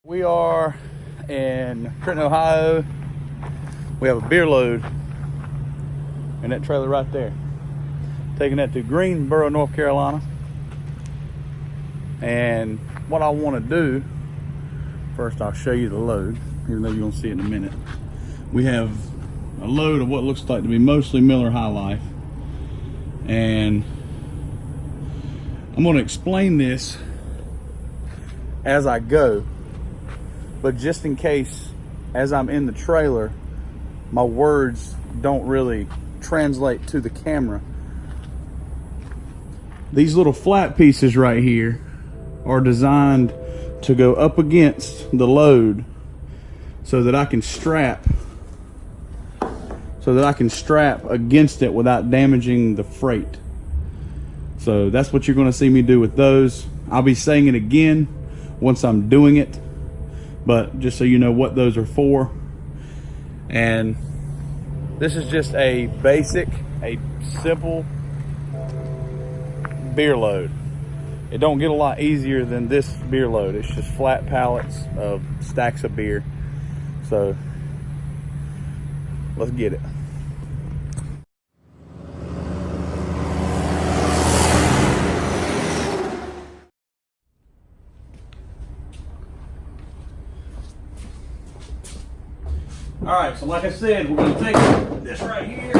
We are in Trenton, Ohio. We have a beer load in that trailer right there. Taking that to Greensboro, North Carolina. And what I want to do, first I'll show you the load, even though you're going to see it in a minute. We have a load of what looks like to be mostly Miller High Life. And I'm going to explain this as I go. But just in case, as I'm in the trailer, my words don't really translate to the camera. These little flat pieces right here are designed to go up against the load so that I can strap against it without damaging the freight. So that's what you're going to see me do with those. I'll be saying it again once I'm doing it, but just so you know what those are for. And this is just a basic, a simple beer load. It don't get a lot easier than this beer load. It's just flat pallets of stacks of beer. So let's get it. All right, so like I said, we're going to take this right here.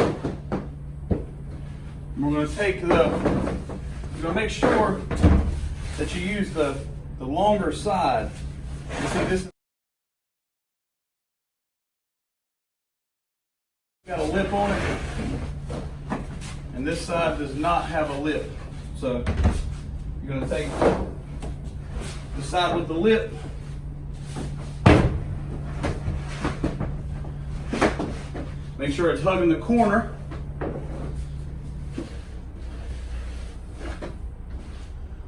We're going to take you're going to make sure that you use the longer side. You see this got a lip on it, and this side does not have a lip. So you're going to take the side with the lip, make sure it's hugging the corner.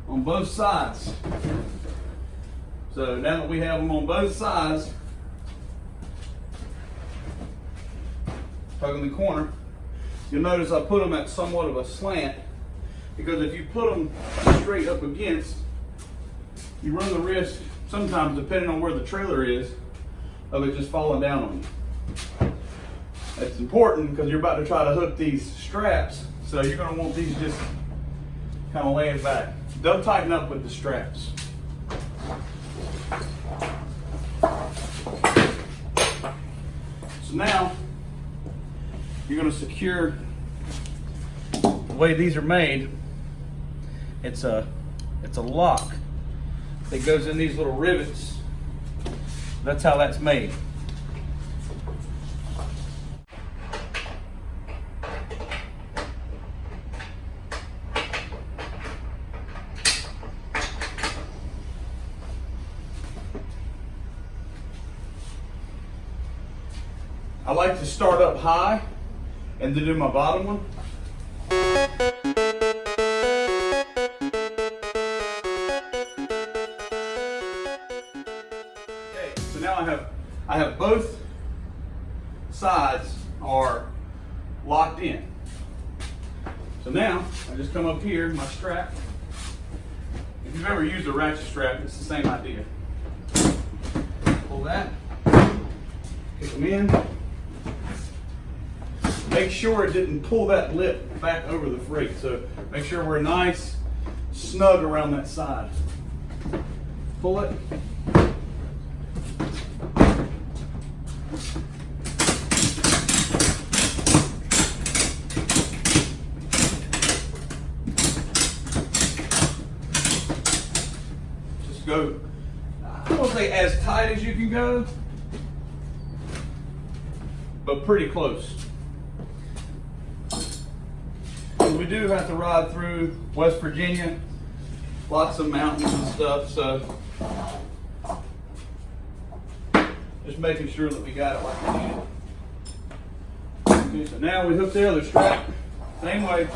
On both sides. So now that we have them on both sides, hugging the corner, you'll notice I put them at somewhat of a slant, because if you put them straight up against, you run the risk, sometimes depending on where the trailer is, of it just falling down on you. That's important because you're about to try to hook these straps, so you're going to want these just kind of laying back. Don't tighten up with the straps. So now you're going to secure, the way these are made, it's a lock that goes in these little rivets. That's how that's made. I like to start up high and then do my bottom one. Okay, so now I have both sides are locked in. So now I just come up here, my strap. If you've ever used a ratchet strap, it's the same idea. Pull that, kick them in. Make sure it didn't pull that lip back over the freight. So make sure we're nice, snug around that side. Pull it. Just go, I won't say as tight as you can go, but pretty close. We do have to ride through West Virginia, lots of mountains and stuff, so just making sure that we got it like we need it. Okay, so now we hook the other strap, same way.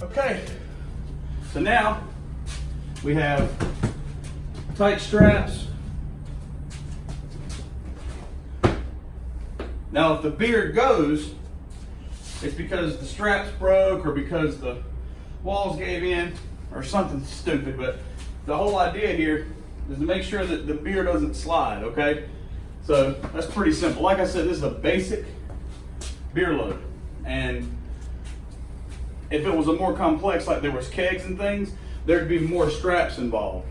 Okay, so now we have tight straps. Now if the beard goes, it's because the straps broke or because the walls gave in or something stupid, but the whole idea here is to make sure that the beard doesn't slide, okay? So that's pretty simple. Like I said, this is a basic beer load. And if it was a more complex, like there was kegs and things, there'd be more straps involved.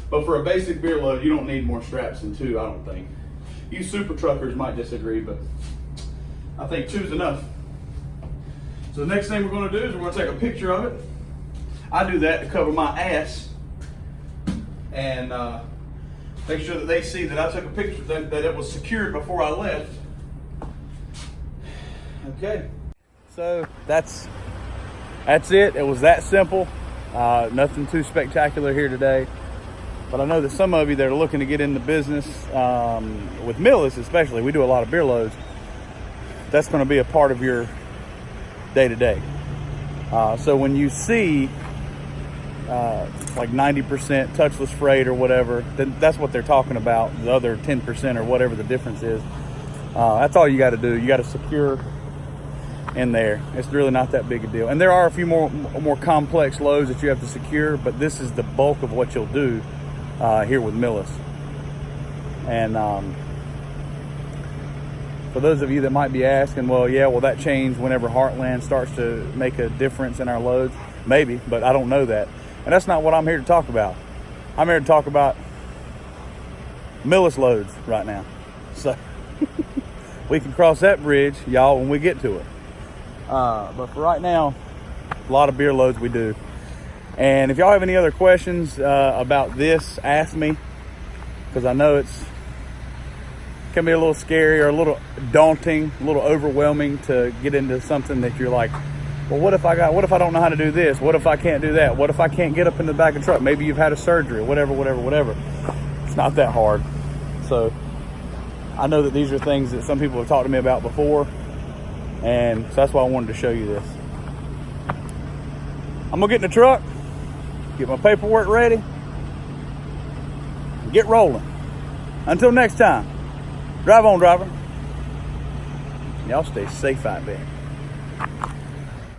But for a basic beer load, you don't need more straps than 2, I don't think. You super truckers might disagree, but I think 2's enough. So the next thing we're gonna do is we're gonna take a picture of it. I do that to cover my ass and make sure that they see that I took a picture, that it was secured before I left. Okay. So that's it. It was that simple. Nothing too spectacular here today. But I know that some of you that are looking to get into business, with Millis especially, we do a lot of beer loads. That's going to be a part of your day-to-day. So when you see like 90% touchless freight or whatever, then that's what they're talking about. The other 10% or whatever the difference is. That's all you got to do. You got to secure in there. It's really not that big a deal. And there are a few more complex loads that you have to secure, but this is the bulk of what you'll do here with Millis. And for those of you that might be asking, well, yeah, will that change whenever Heartland starts to make a difference in our loads? Maybe, but I don't know that. And that's not what I'm here to talk about. I'm here to talk about Millis loads right now. So we can cross that bridge, y'all, when we get to it. But for right now, a lot of beer loads we do. And if y'all have any other questions about this, ask me, because I know it can be a little scary or a little daunting, a little overwhelming to get into something that you're like, well, what if I don't know how to do this? What if I can't do that? What if I can't get up in the back of the truck? Maybe you've had a surgery, whatever. It's not that hard. So I know that these are things that some people have talked to me about before, and so that's why I wanted to show you this. I'm gonna get in the truck, get my paperwork ready, and get rolling. Until next time, drive on, driver. Y'all stay safe out there.